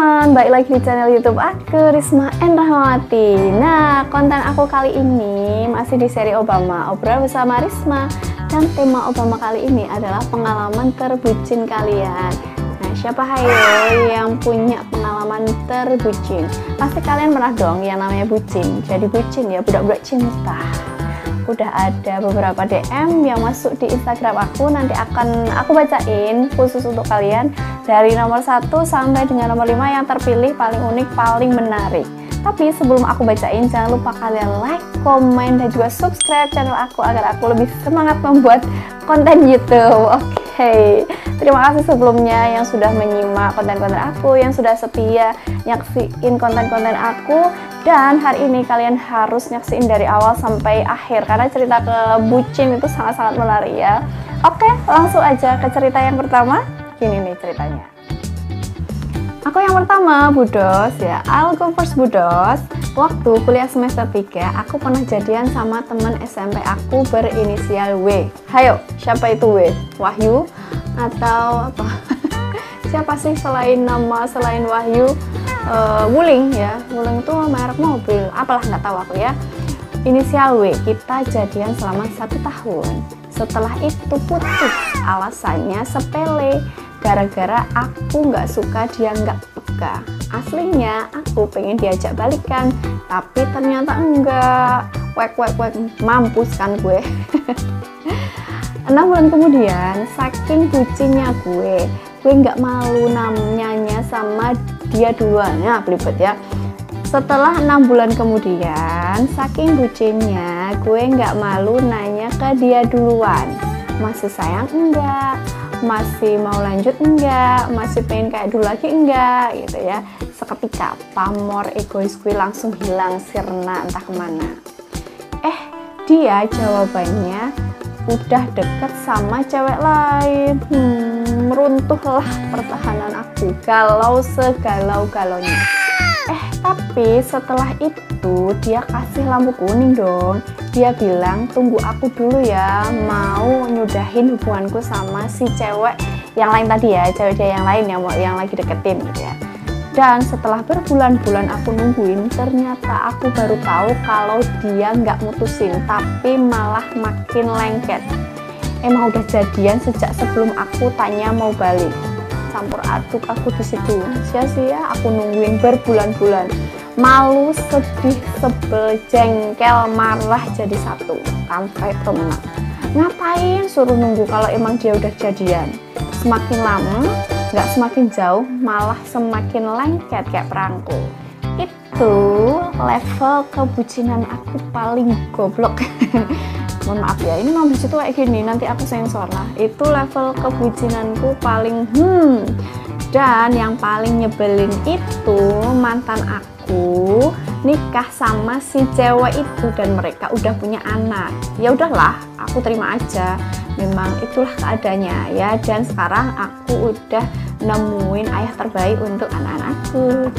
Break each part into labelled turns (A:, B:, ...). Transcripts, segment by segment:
A: teman-teman, balik lagi di channel YouTube aku, Risma N Rahmawati. Nah, konten aku kali ini masih di seri Obama, Obrol bersama Risma. Dan tema Obama kali ini adalah pengalaman terbucin kalian. Nah, siapa hayo yang punya pengalaman terbucin? Pasti kalian pernah dong yang namanya bucin. Jadi bucin ya, budak-budak cinta. Udah ada beberapa DM yang masuk di Instagram aku, nanti akan aku bacain khusus untuk kalian dari nomor 1 sampai dengan nomor 5 yang terpilih paling unik, paling menarik. Tapi sebelum aku bacain, jangan lupa kalian like, komen, dan juga subscribe channel aku agar aku lebih semangat membuat konten YouTube. Oke. Terima kasih sebelumnya yang sudah menyimak konten-konten aku, yang sudah setia nyaksiin konten-konten aku. Dan hari ini kalian harus nyaksiin dari awal sampai akhir karena cerita ke bucin itu sangat-sangat menarik ya. Oke, langsung aja ke cerita yang pertama. Ini nih ceritanya. Aku yang pertama, Budos ya. I'll go first, Budos. Waktu kuliah semester 3, aku pernah jadian sama teman SMP aku berinisial W. Hayo, siapa itu W? Wahyu atau apa? Siapa sih selain nama, selain Wahyu? Wuling ya. Wuling itu merek mobil. Apalah, nggak tahu aku ya. Inisial W. Kita jadian selama 1 tahun. Setelah itu putus. Alasannya sepele. Gara-gara aku nggak suka dia nggak peka. Aslinya aku pengen diajak balikan, tapi ternyata enggak. Wek, mampus kan gue. 6 bulan kemudian, saking bucinnya gue nggak malu nanyanya sama dia duluan ya, belibet ya. Setelah 6 bulan kemudian, saking bucinnya gue nggak malu nanya ke dia duluan. Masih sayang enggak? Masih mau lanjut enggak? Masih pengen kayak dulu lagi enggak? Gitu ya. Seketika pamor egois gue langsung hilang sirna entah kemana. Dia jawabannya udah deket sama cewek lain. Runtuhlah pertahanan aku, galau segalau-galaunya. Tapi setelah itu dia kasih lampu kuning dong. Dia bilang tunggu aku dulu ya, mau nyudahin hubunganku sama si cewek yang lain tadi ya, cewek dia yang lain yang lagi deketin gitu ya. Dan setelah berbulan-bulan aku nungguin, ternyata aku baru tahu kalau dia nggak mutusin, tapi malah makin lengket. Emang udah jadian sejak sebelum aku tanya mau balik. Campur aduk aku di situ. Sia-sia aku nungguin berbulan-bulan. Malu, sedih, sebel, jengkel, marah jadi satu. Sampai remak. Ngapain suruh nunggu kalau emang dia udah jadian? Semakin lama, nggak semakin jauh, malah semakin lengket kayak perangko. Itu level kebucinan aku paling goblok. Mohon maaf ya, ini mau situ kayak gini, nanti aku sensor lah. Itu level kebucinanku paling Dan yang paling nyebelin itu mantan aku nikah sama si cewek itu dan mereka udah punya anak. Ya udahlah, aku terima aja. Memang itulah keadaannya ya. Dan sekarang aku udah nemuin ayah terbaik untuk anak-anakku.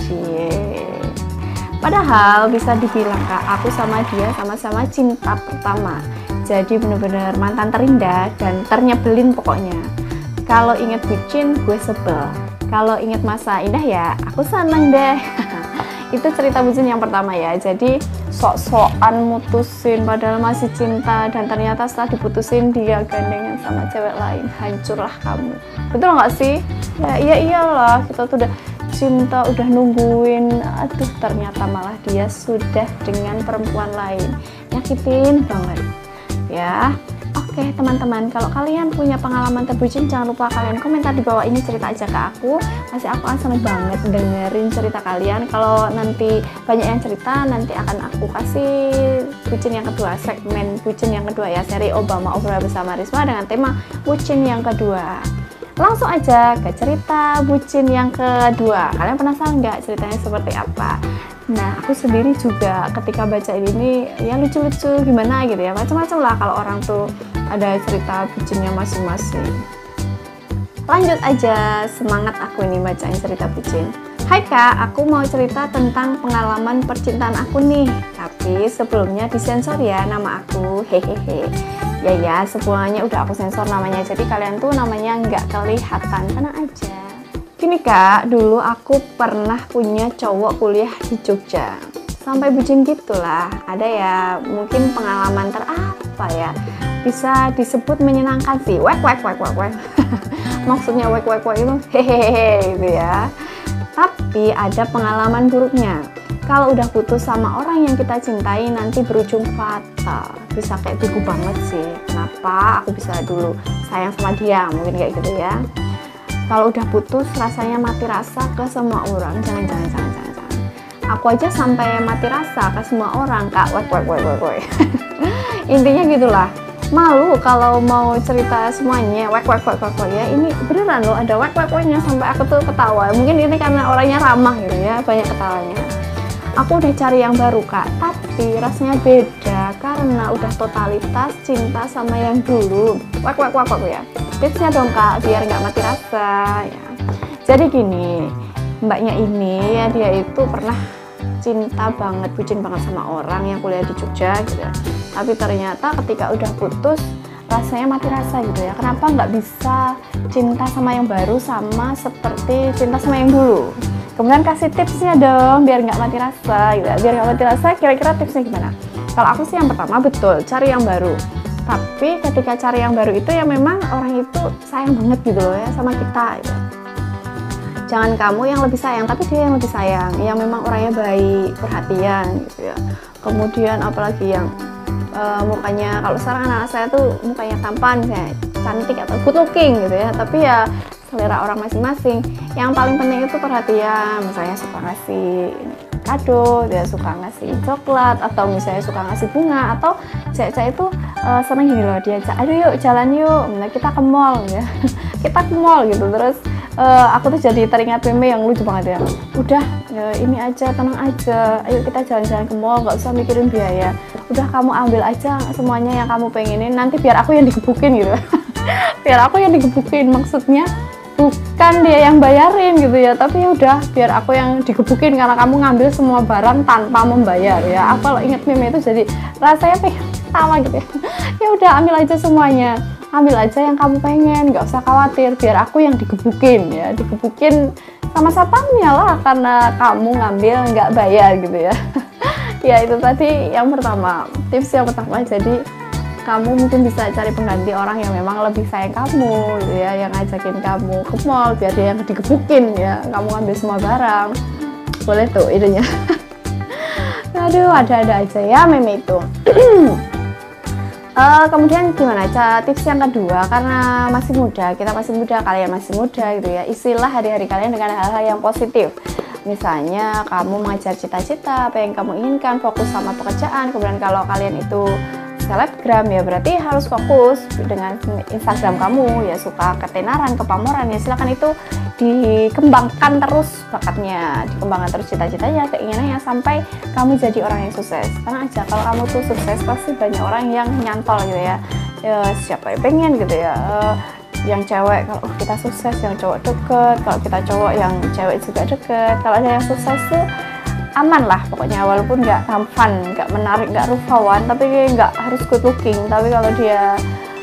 A: Padahal bisa dibilang Kak, aku sama dia sama-sama cinta pertama. Jadi bener-bener mantan terindah dan ternyebelin pokoknya. Kalau inget bucin, gue sebel. Kalau inget masa indah ya, aku seneng deh. Itu cerita bucin yang pertama ya. Jadi sok-sokan mutusin padahal masih cinta, dan ternyata setelah diputusin dia gandengan sama cewek lain. Hancurlah kamu. Betul nggak sih? Ya iya iyalah, kita tuh udah cinta, udah nungguin, aduh ternyata malah dia sudah dengan perempuan lain. Nyakitin banget ya. Oke teman-teman, kalau kalian punya pengalaman terbucin, jangan lupa kalian komentar di bawah ini, cerita aja ke aku. Pasti aku akan seneng banget dengerin cerita kalian. Kalau nanti banyak yang cerita, nanti akan aku kasih bucin yang kedua, segmen bucin yang kedua ya, seri Obama Obrol bersama Risma dengan tema bucin yang kedua. Langsung aja ke cerita bucin yang kedua. Kalian penasaran nggak ceritanya seperti apa? Nah, aku sendiri juga ketika baca ini ya lucu-lucu gimana gitu ya, macam-macam lah kalau orang tuh ada cerita bucinnya masing-masing. Lanjut aja, semangat aku ini bacain cerita bucin. Hai Kak, aku mau cerita tentang pengalaman percintaan aku nih. Tapi sebelumnya disensor ya nama aku, hehehe. Ya, semuanya udah aku sensor namanya, jadi kalian tuh namanya nggak kelihatan, tenang aja. Gini Kak, dulu aku pernah punya cowok kuliah di Jogja. Sampai bucin gitulah. Ada ya mungkin pengalaman terapa ya. Bisa disebut menyenangkan sih. Wek. Maksudnya wek itu hehehe gitu ya. Tapi ada pengalaman buruknya. Kalau udah putus sama orang yang kita cintai nanti berujung fatal. Bisa kayak bego banget sih. Kenapa aku bisa dulu sayang sama dia? Mungkin kayak gitu ya. Kalau udah putus rasanya mati rasa ke semua orang. Jangan. Aku aja sampai mati rasa ke semua orang Kak. Wek. Intinya gitulah. Malu kalau mau cerita semuanya. Wek ya. Ini beneran loh ada wek-weknya sampai aku tuh ketawa. Mungkin ini karena orangnya ramah gitu ya, banyak ketawanya. Aku udah cari yang baru Kak, tapi rasanya beda karena udah totalitas cinta sama yang dulu. Wek ya. Tipsnya dong Kak, biar nggak mati rasa ya. Jadi gini, mbaknya ini ya dia itu pernah cinta banget, bucin banget sama orang yang kuliah di Jogja gitu ya. Tapi ternyata ketika udah putus rasanya mati rasa gitu ya. Kenapa nggak bisa cinta sama yang baru sama seperti cinta sama yang dulu? Kemudian kasih tipsnya dong biar nggak mati rasa gitu ya. Biar nggak mati rasa kira-kira tipsnya gimana? Kalau aku sih yang pertama betul cari yang baru. Tapi ketika cari yang baru itu ya memang orang itu sayang banget gitu loh ya sama kita gitu. Jangan kamu yang lebih sayang tapi dia yang lebih sayang. Yang memang orangnya baik, perhatian gitu ya. Kemudian apalagi yang mukanya, kalau sekarang anak saya tuh mukanya tampan kayak cantik atau good looking gitu ya. Tapi ya selera orang masing-masing. Yang paling penting itu perhatian, misalnya suka ngasih kado, dia suka ngasih coklat, atau misalnya suka ngasih bunga, atau cewek-cewek itu seneng gini loh, diajak, aduh yuk jalan yuk, nah, kita ke mall ya. Kita ke mall gitu. Terus aku tuh jadi teringat meme yang lucu banget ya. Udah ini aja, tenang aja, ayo kita jalan-jalan ke mall, nggak usah mikirin biaya. Udah kamu ambil aja semuanya yang kamu pengenin, nanti biar aku yang digebukin gitu. Biar aku yang digebukin, maksudnya bukan dia yang bayarin gitu ya, tapi ya udah biar aku yang digebukin karena kamu ngambil semua barang tanpa membayar ya. Aku kalau inget meme itu jadi rasanya pengen sama gitu ya. Ya udah ambil aja semuanya, ambil aja yang kamu pengen, nggak usah khawatir, biar aku yang digebukin ya. Digebukin sama satpamnya lah karena kamu ngambil nggak bayar gitu ya. Ya itu tadi yang pertama, tips yang pertama. Jadi kamu mungkin bisa cari pengganti orang yang memang lebih sayang kamu gitu ya, yang ngajakin kamu ke mall biar dia yang digebukin ya, kamu ambil semua barang. Boleh tuh idenya. Aduh, ada-ada aja ya meme itu. Kemudian gimana tips yang kedua, karena masih muda, kita masih muda, kalian masih muda gitu ya, isilah hari-hari kalian dengan hal-hal yang positif. Misalnya kamu mengejar cita-cita apa yang kamu inginkan, fokus sama pekerjaan. Kemudian kalau kalian itu selebgram ya berarti harus fokus dengan Instagram kamu ya, suka ketenaran, kepameran ya silakan itu dikembangkan terus bakatnya, dikembangkan terus cita-citanya, keinginannya sampai kamu jadi orang yang sukses. Karena aja kalau kamu tuh sukses pasti banyak orang yang nyantol gitu ya, siapa yang pengen gitu ya, yang cewek kalau kita sukses yang cowok deket, kalau kita cowok yang cewek juga deket. Kalau ada yang sukses tuh aman lah pokoknya, walaupun nggak tampan, nggak menarik, nggak rupawan, tapi nggak harus good looking, tapi kalau dia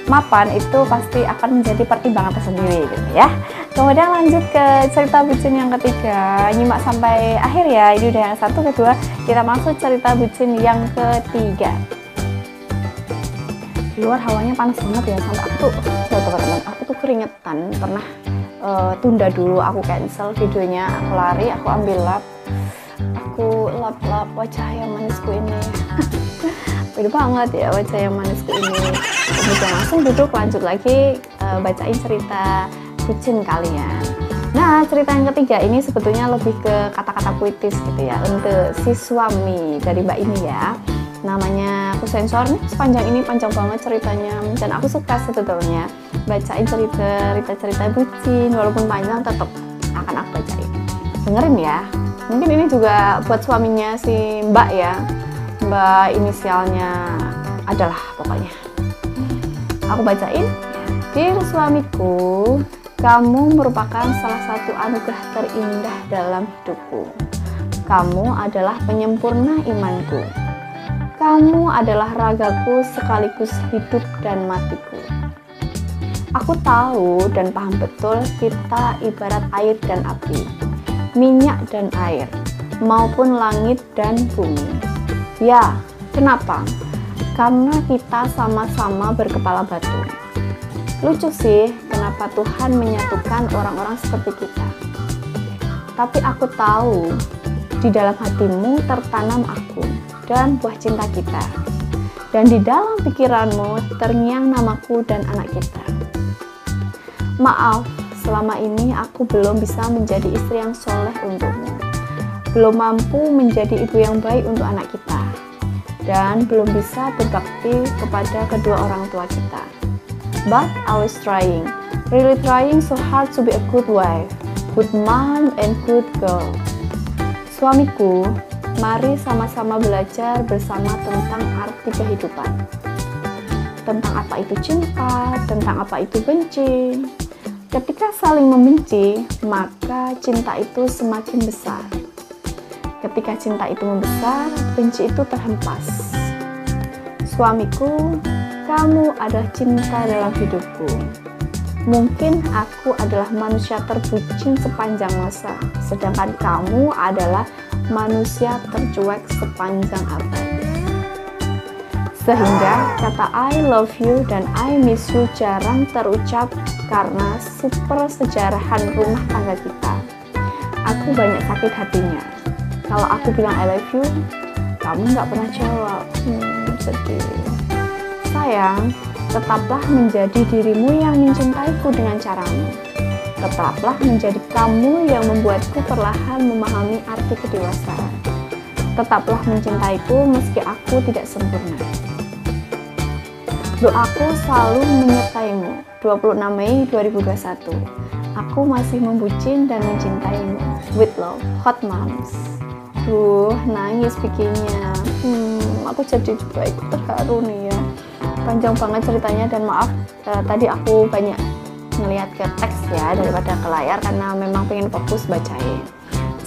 A: mapan itu pasti akan menjadi pertimbangan tersendiri gitu ya. Kemudian lanjut ke cerita bucin yang ketiga, nyimak sampai akhir ya. Ini udah yang satu, kedua, kita masuk cerita bucin yang ketiga. Di luar hawanya panas banget ya, sampai aku tuh teman-teman, aku tuh keringetan. Pernah tunda dulu, aku cancel videonya, aku lari, aku ambil lap, aku lap wajah yang manisku ini. Beda banget ya wajah yang manisku ini. Kemudian langsung duduk, lanjut lagi bacain cerita bucin kalian. Nah, cerita yang ketiga ini sebetulnya lebih ke kata-kata puitis gitu ya, untuk si suami dari mbak ini ya. Namanya aku sensor nih, sepanjang ini panjang banget ceritanya, dan aku suka sebetulnya bacain cerita bucin, walaupun panjang tetap akan aku bacain. Dengerin ya. Mungkin ini juga buat suaminya si mbak ya, mbak inisialnya adalah pokoknya. Aku bacain. Dear suamiku, kamu merupakan salah satu anugerah terindah dalam hidupku. Kamu adalah penyempurna imanku. Kamu adalah ragaku sekaligus hidup dan matiku. Aku tahu dan paham betul kita ibarat air dan api, minyak dan air, maupun langit dan bumi. Ya, kenapa? Karena kita sama-sama berkepala batu. Lucu sih, kenapa Tuhan menyatukan orang-orang seperti kita. Tapi aku tahu, di dalam hatimu tertanam aku dan buah cinta kita. Dan di dalam pikiranmu terngiang namaku dan anak kita. Maaf, selama ini aku belum bisa menjadi istri yang soleh untukmu. Belum mampu menjadi ibu yang baik untuk anak kita. Dan belum bisa berbakti kepada kedua orang tua kita. But I was trying, really trying so hard to be a good wife, good mom, and good girl. Suamiku, mari sama-sama belajar bersama tentang arti kehidupan. Tentang apa itu cinta, tentang apa itu benci. Ketika saling membenci, maka cinta itu semakin besar. Ketika cinta itu membesar, benci itu terhempas. Suamiku, kamu adalah cinta dalam hidupku. Mungkin aku adalah manusia terbucin sepanjang masa, sedangkan kamu adalah manusia tercuek sepanjang abad. Sehingga kata I love you dan I miss you jarang terucap karena super sejarahan rumah tangga kita. Aku banyak sakit hatinya. Kalau aku bilang I love you, kamu nggak pernah jawab. Sedih. Sayang, tetaplah menjadi dirimu yang mencintaiku dengan caramu. Tetaplah menjadi kamu yang membuatku perlahan memahami arti kedewasaan. Tetaplah mencintaiku meski aku tidak sempurna. Doaku selalu menyertaimu. 26 Mei 2021. Aku masih membucin dan mencintaimu. With love, Hot Moms. Duh, nangis bikinnya. Aku jadi juga ikut terharu nih ya. Panjang banget ceritanya dan maaf tadi aku banyak ngelihat ke teks ya daripada ke layar karena memang pengen fokus bacain.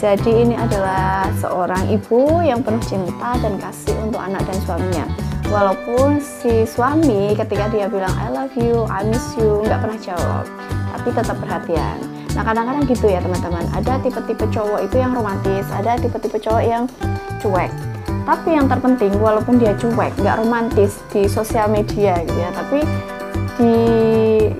A: Jadi ini adalah seorang ibu yang penuh cinta dan kasih untuk anak dan suaminya. Walaupun si suami ketika dia bilang I love you, I miss you, nggak pernah jawab, tapi tetap perhatian. Nah kadang-kadang gitu ya teman-teman, ada tipe-tipe cowok itu yang romantis, ada tipe-tipe cowok yang cuek. Tapi yang terpenting walaupun dia cuek, nggak romantis di sosial media gitu ya, tapi di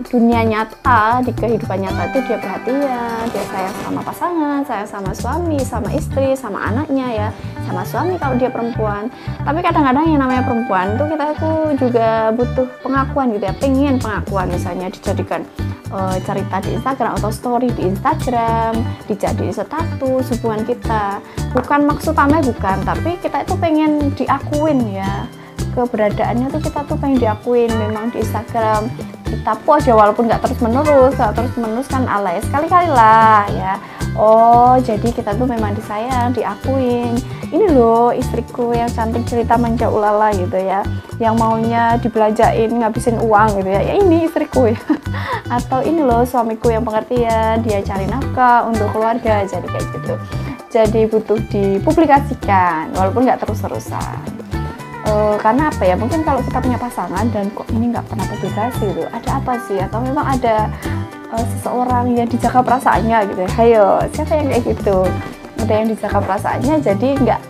A: dunia nyata, di kehidupan nyata itu dia perhatian, dia sayang sama pasangan, sayang sama suami, sama istri, sama anaknya ya, sama suami kalau dia perempuan. Tapi kadang-kadang yang namanya perempuan tuh kita tuh juga butuh pengakuan gitu ya, pengen pengakuan misalnya dijadikan cerita di Instagram atau story di Instagram, dijadiin status hubungan kita. Bukan maksud pamer bukan, tapi kita itu pengen diakuin ya. Keberadaannya tuh kita tuh pengen diakuin memang di Instagram kita post ya walaupun nggak terus menerus kan alay sekali-kali lah ya. Oh jadi kita tuh memang disayang, diakuin. Ini loh istriku yang cantik cerita manja ulala gitu ya, yang maunya dibelanjain ngabisin uang gitu ya, ya ini istriku ya. Atau ini loh suamiku yang pengertian, dia cari nafkah untuk keluarga, jadi kayak gitu. Jadi butuh dipublikasikan walaupun nggak terus-terusan. Karena apa ya, mungkin kalau kita punya pasangan dan kok ini nggak pernah publikasi gitu, ada apa sih? Atau memang ada seseorang yang dijaga perasaannya gitu ya, ayo siapa yang kayak gitu, ada yang dijaga perasaannya jadi nggak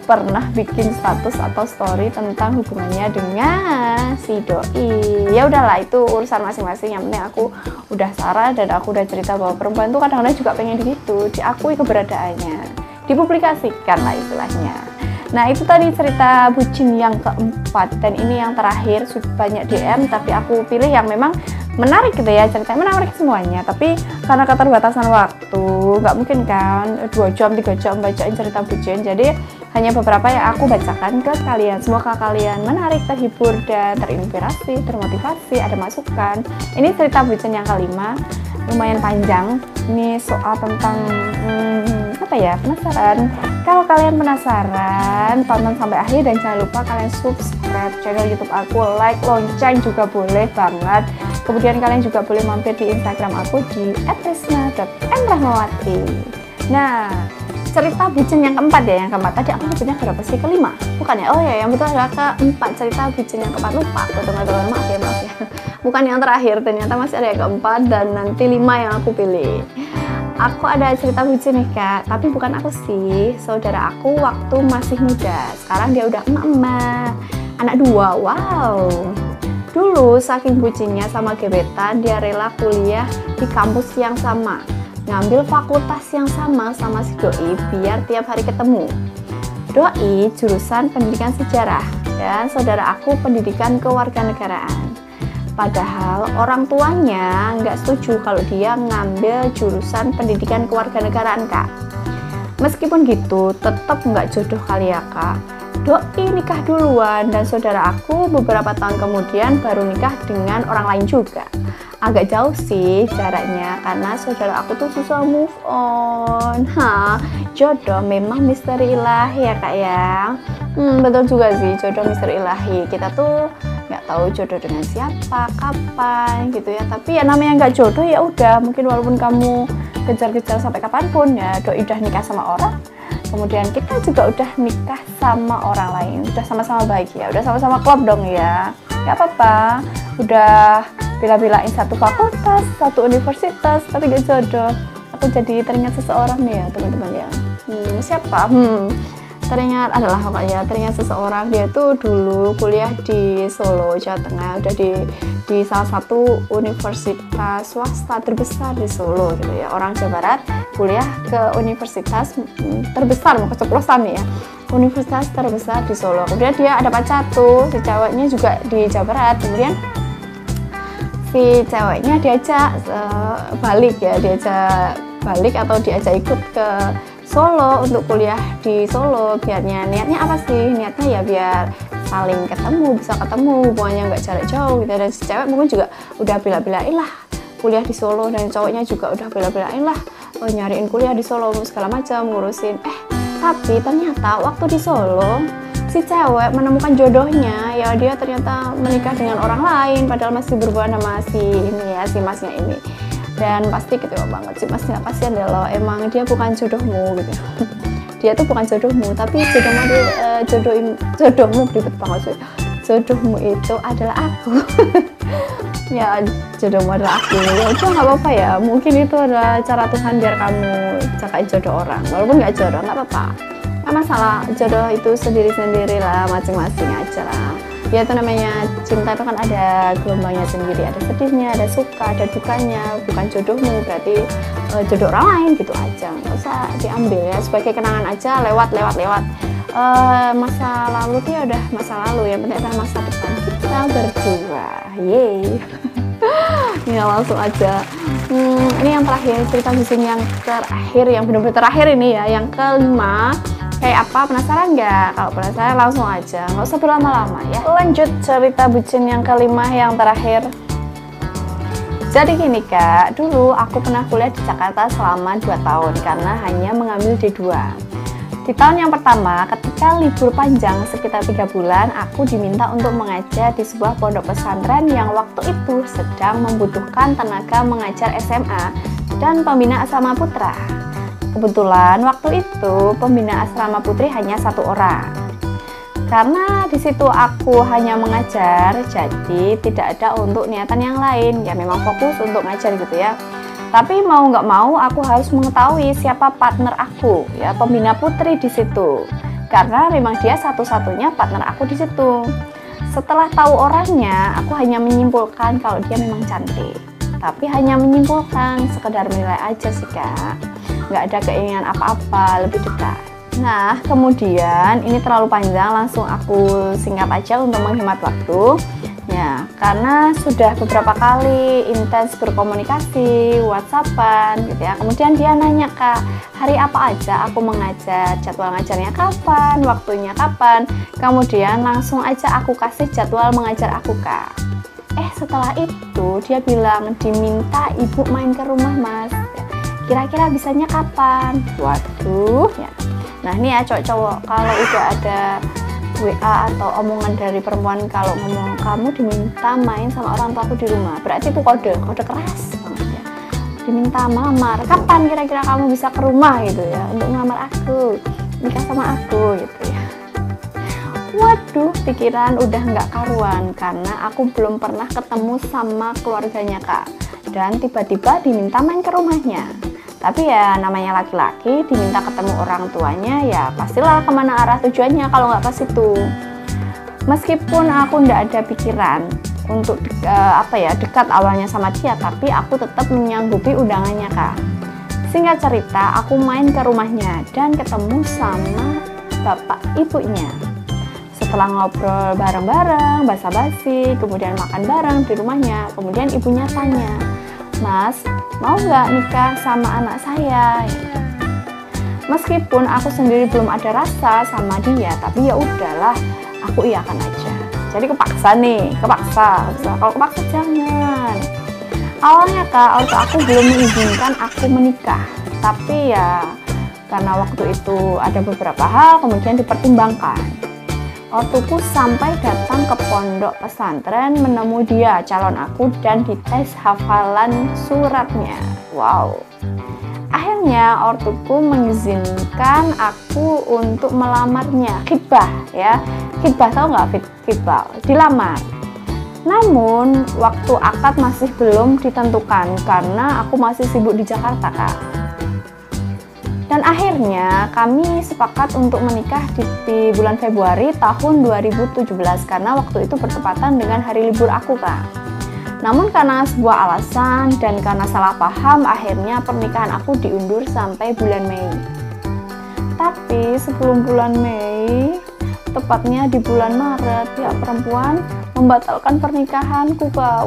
A: pernah bikin status atau story tentang hubungannya dengan si doi. Ya udahlah itu urusan masing-masing, yang penting aku udah saran dan aku udah cerita bahwa perempuan tuh kadang-kadang juga pengen gitu, diakui keberadaannya, dipublikasikan lah istilahnya. Nah itu tadi cerita bucin yang keempat, dan ini yang terakhir. Sudah banyak DM tapi aku pilih yang memang menarik gitu ya, ceritanya menarik semuanya, tapi karena keterbatasan waktu nggak mungkin kan 2 jam 3 jam bacain cerita bucin, jadi hanya beberapa yang aku bacakan ke kalian. Semoga kalian menarik, terhibur, dan terinspirasi, termotivasi, ada masukan. Ini cerita bucin yang kelima, lumayan panjang. Ini soal tentang apa ya, penasaran? Kalau kalian penasaran, tonton sampai akhir dan jangan lupa kalian subscribe channel YouTube aku, like, lonceng juga boleh banget. Kemudian kalian juga boleh mampir di Instagram aku di @risma.nrahmawati. Nah, cerita bucin yang keempat ya, yang keempat tadi aku nyebutnya berapa sih? Kelima? Bukan ya? Oh ya, yang betul adalah keempat, cerita bucin yang keempat. Lupa aku teman-teman, maaf ya. bukan yang terakhir, ternyata masih ada yang keempat dan nanti 5 yang aku pilih. Aku ada cerita lucu nih kak, tapi bukan aku sih, saudara aku waktu masih muda. Sekarang dia udah emak-emak, anak 2, wow. Dulu saking bucinnya sama gebetan, dia rela kuliah di kampus yang sama, ngambil fakultas yang sama si doi biar tiap hari ketemu. Doi jurusan pendidikan sejarah dan saudara aku pendidikan kewarganegaraan. Padahal orang tuanya nggak setuju kalau dia ngambil jurusan pendidikan kewarganegaraan kak. Meskipun gitu, tetap nggak jodoh kali ya kak. Doi nikah duluan dan saudara aku beberapa tahun kemudian baru nikah dengan orang lain juga. Agak jauh sih jaraknya karena saudara aku tuh susah move on. Jodoh memang misteri ilahi ya kak ya. Betul juga sih, jodoh misteri ilahi. Kita tuh nggak tahu jodoh dengan siapa, kapan gitu ya. Tapi ya namanya nggak jodoh ya udah. Mungkin walaupun kamu kejar-kejar sampai kapanpun ya, doi udah nikah sama orang. Kemudian kita juga udah nikah sama orang lain. Udah sama-sama bahagia, udah sama-sama klop dong ya. Nggak apa-apa. Udah bila-bilain satu fakultas, satu universitas, tapi gak jodoh. Aku jadi teringat seseorang nih ya teman-teman ya. Siapa? Teringat adalah pokoknya teringat seseorang, dia tuh dulu kuliah di Solo, Jawa Tengah, udah di salah satu universitas swasta terbesar di Solo gitu ya. Orang Jawa Barat kuliah ke universitas terbesar, mau keceplosan nih ya. Universitas terbesar di Solo. Kemudian dia ada pacar tuh, si ceweknya juga di Jawa Barat. Kemudian si ceweknya diajak balik atau diajak ikut ke Solo untuk kuliah di Solo. Niatnya apa sih? Niatnya ya biar saling ketemu, bisa ketemu, hubungannya nggak jarak jauh gitu. Dan si cewek mungkin juga udah bila-bilain lah kuliah di Solo, dan cowoknya juga udah bila-bilain lah nyariin kuliah di Solo segala macam, ngurusin. Tapi ternyata waktu di Solo si cewek menemukan jodohnya, ya dia ternyata menikah dengan orang lain padahal masih berhubungan sama si ini ya, si masnya ini. Dan pasti kecewa banget sih masnya, kasihan deh lo, emang dia bukan jodohmu gitu. Dia tuh bukan jodohmu, tapi jodohmu ribet banget sih. Jodohmu itu adalah aku. Ya jodohmu adalah aku, ya udah nggak apa-apa ya, mungkin itu adalah cara Tuhan biar kamu cakain jodoh orang, walaupun nggak jodoh nggak apa-apa. Nggak masalah, jodoh itu sendiri-sendiri lah, masing-masing aja lah. Ya itu namanya cinta, itu kan ada gelombangnya sendiri, ada sedihnya, ada suka, ada dukanya. Bukan jodohmu berarti jodoh orang lain gitu aja, nggak usah diambil ya, sebagai kenangan aja, lewat. Masa lalu tuh ya udah masa lalu, yang penting adalah masa depan kita berdua. Yeay. Ya langsung aja. Ini yang terakhir, cerita bising yang terakhir, yang benar-benar terakhir ini ya, yang kelima. Kayak apa? Penasaran nggak? Kalau penasaran langsung aja, nggak usah berlama-lama ya. Lanjut cerita bucin yang kelima, yang terakhir. Jadi gini kak, dulu aku pernah kuliah di Jakarta selama 2 tahun karena hanya mengambil D2. Di tahun yang pertama, ketika libur panjang sekitar 3 bulan, aku diminta untuk mengajar di sebuah pondok pesantren yang waktu itu sedang membutuhkan tenaga mengajar SMA dan pembina asrama putra. Kebetulan waktu itu pembina asrama putri hanya 1 orang. Karena di situ aku hanya mengajar, jadi tidak ada untuk niatan yang lain. Ya memang fokus untuk ngajar gitu ya. Tapi mau nggak mau aku harus mengetahui siapa partner aku, ya pembina putri di situ. Karena memang dia satu-satunya partner aku di situ. Setelah tahu orangnya, aku hanya menyimpulkan kalau dia memang cantik. Tapi hanya menyimpulkan, sekedar menilai aja sih kak. Nggak ada keinginan apa-apa, lebih dekat. Nah kemudian ini terlalu panjang, langsung aku singkat aja untuk menghemat waktu ya, karena sudah beberapa kali intens berkomunikasi, whatsappan gitu ya. Kemudian dia nanya kak, hari apa aja aku mengajar, jadwal ngajarnya kapan, waktunya kapan. Kemudian langsung aja aku kasih jadwal mengajar aku kak. Setelah itu dia bilang diminta ibu main ke rumah mas, kira-kira bisanya kapan? Waduh ya. Nah ini ya cowok-cowok, kalau udah ada WA atau omongan dari perempuan kalau ngomong kamu diminta main sama orang tuaku di rumah, berarti itu kode keras banget ya. Diminta melamar, kapan kira-kira kamu bisa ke rumah gitu ya, untuk melamar aku, nikah sama aku gitu ya. Waduh, pikiran udah nggak karuan karena aku belum pernah ketemu sama keluarganya Kak. Dan tiba-tiba diminta main ke rumahnya. Tapi ya namanya laki-laki, diminta ketemu orang tuanya, ya pastilah kemana arah tujuannya kalau nggak ke situ. Meskipun aku nggak ada pikiran untuk dekat awalnya sama dia, tapi aku tetap menyanggupi undangannya Kak. Singkat cerita, aku main ke rumahnya dan ketemu sama bapak ibunya. Setelah ngobrol bareng-bareng, basa-basi, kemudian makan bareng di rumahnya, kemudian ibunya tanya, "Mas, mau nggak nikah sama anak saya?" Meskipun aku sendiri belum ada rasa sama dia, tapi ya udahlah, aku iyakan aja. Jadi kepaksa nih, kepaksa. Kalau kepaksa jangan. Awalnya Kak, waktu aku belum mengizinkan aku menikah, tapi ya karena waktu itu ada beberapa hal kemudian dipertimbangkan. Ortuku sampai datang ke pondok pesantren menemui dia, calon aku, dan dites hafalan suratnya. Wow. Akhirnya ortuku mengizinkan aku untuk melamarnya. Khitbah ya. Khitbah, tahu nggak khitbah? Dilamar. Namun waktu akad masih belum ditentukan karena aku masih sibuk di Jakarta Kak. Dan akhirnya kami sepakat untuk menikah di bulan Februari tahun 2017 karena waktu itu bertepatan dengan hari libur aku Kak. Namun karena sebuah alasan dan karena salah paham, akhirnya pernikahan aku diundur sampai bulan Mei. Tapi sebelum bulan Mei, tepatnya di bulan Maret, pihak perempuan membatalkan pernikahanku Kak.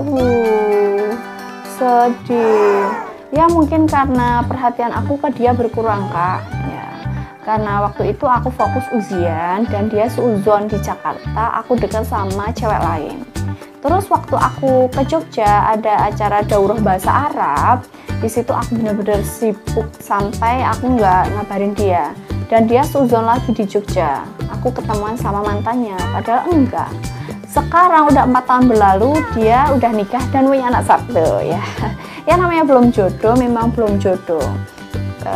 A: Sedih. Ya mungkin karena perhatian aku ke dia berkurang Kak ya. Karena waktu itu aku fokus ujian dan dia seuzon di Jakarta, aku dekat sama cewek lain. Terus waktu aku ke Jogja ada acara daurah bahasa Arab. Di situ aku benar-benar sibuk sampai aku nggak ngabarin dia. Dan dia seuzon lagi di Jogja. Aku ketemuan sama mantannya, padahal enggak. Sekarang udah 4 tahun berlalu, dia udah nikah dan punya anak satu ya. Ya namanya belum jodoh, memang belum jodoh.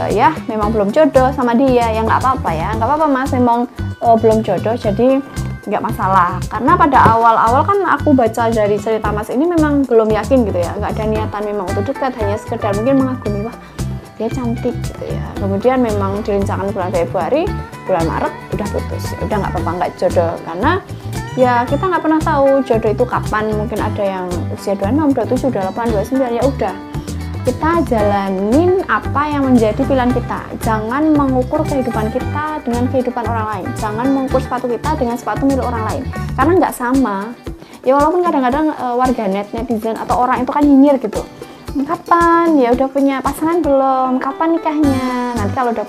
A: Ya memang belum jodoh sama dia, ya nggak apa-apa ya, nggak apa-apa Mas, memang belum jodoh, jadi nggak masalah. Karena pada awal-awal kan aku baca dari cerita Mas ini memang belum yakin gitu ya, nggak ada niatan memang untuk dekat, hanya sekedar mungkin mengagumi, wah dia cantik gitu ya. Kemudian memang direncanakan bulan Februari, bulan Maret udah putus, ya udah nggak apa-apa, nggak jodoh, karena ya kita nggak pernah tahu jodoh itu kapan. Mungkin ada yang usia 26, 27, 28, 29, ya udah kita jalanin apa yang menjadi pilihan kita. Jangan mengukur kehidupan kita dengan kehidupan orang lain, jangan mengukur sepatu kita dengan sepatu milik orang lain, karena nggak sama ya. Walaupun kadang-kadang warganet, netizen atau orang itu kan nyinyir gitu, kapan ya udah punya pasangan belum, kapan nikahnya. Nanti kalau udah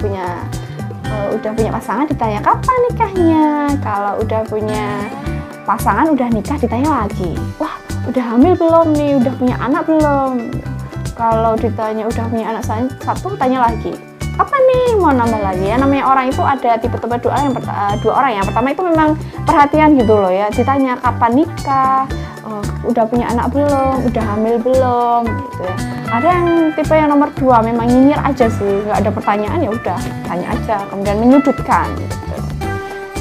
A: punya pasangan ditanya kapan nikahnya. Kalau udah punya pasangan udah nikah ditanya lagi, wah udah hamil belum nih, udah punya anak belum. Kalau ditanya udah punya anak satu, tanya lagi kapan nih mau nambah lagi ya. Namanya orang itu ada tipe-tipe dua orang. Yang pertama itu memang perhatian gitu loh ya, ditanya kapan nikah, udah punya anak belum, udah hamil belum gitu ya. Ada yang tipe yang nomor 2 memang nyinyir aja sih, nggak ada pertanyaan, ya udah tanya aja, kemudian menyudutkan gitu.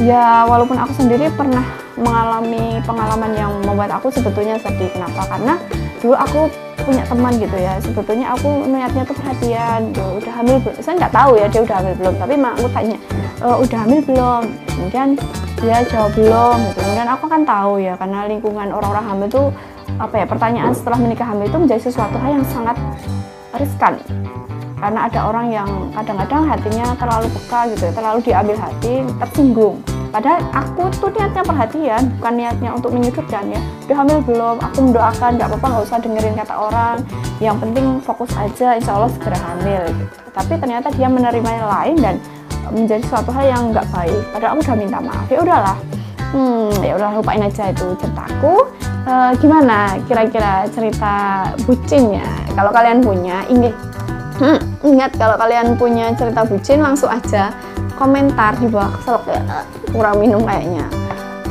A: Ya walaupun aku sendiri pernah mengalami pengalaman yang membuat aku sebetulnya sedih. Kenapa? Karena dulu aku punya teman gitu ya, sebetulnya aku niatnya tuh perhatian, udah hamil belum. Saya nggak tahu ya dia udah hamil belum, tapi aku tanya udah hamil belum, kemudian dia jawab belum gitu. Kemudian aku kan tahu ya, karena lingkungan orang-orang hamil tuh pertanyaan setelah menikah hamil itu menjadi sesuatu hal yang sangat riskan. Karena ada orang yang kadang-kadang hatinya terlalu peka gitu ya, terlalu diambil hati, tersinggung. Padahal aku tuh niatnya perhatian, bukan niatnya untuk menyudutkan ya. Udah hamil belum? Aku mendoakan, nggak apa-apa, nggak usah dengerin kata orang. Yang penting fokus aja, insya Allah segera hamil gitu. Tapi ternyata dia menerimanya lain dan menjadi suatu hal yang nggak baik. Padahal aku udah minta maaf. Ya udahlah, ya udah lupain aja itu ceritaku. Gimana kira-kira cerita bucinnya? Kalau kalian punya, ingat kalau kalian punya cerita bucin langsung aja komentar di bawah. Kurang minum kayaknya.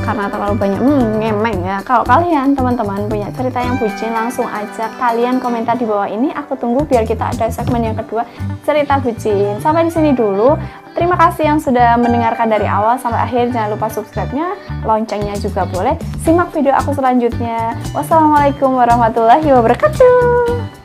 A: karena terlalu banyak ngemeng ya. Kalau kalian teman-teman punya cerita yang bucin, langsung aja kalian komentar di bawah ini. Aku tunggu biar kita ada segmen yang kedua, cerita bucin. Sampai di sini dulu. Terima kasih yang sudah mendengarkan dari awal sampai akhir. Jangan lupa subscribe-nya, loncengnya juga boleh. Simak video aku selanjutnya. Wassalamualaikum warahmatullahi wabarakatuh.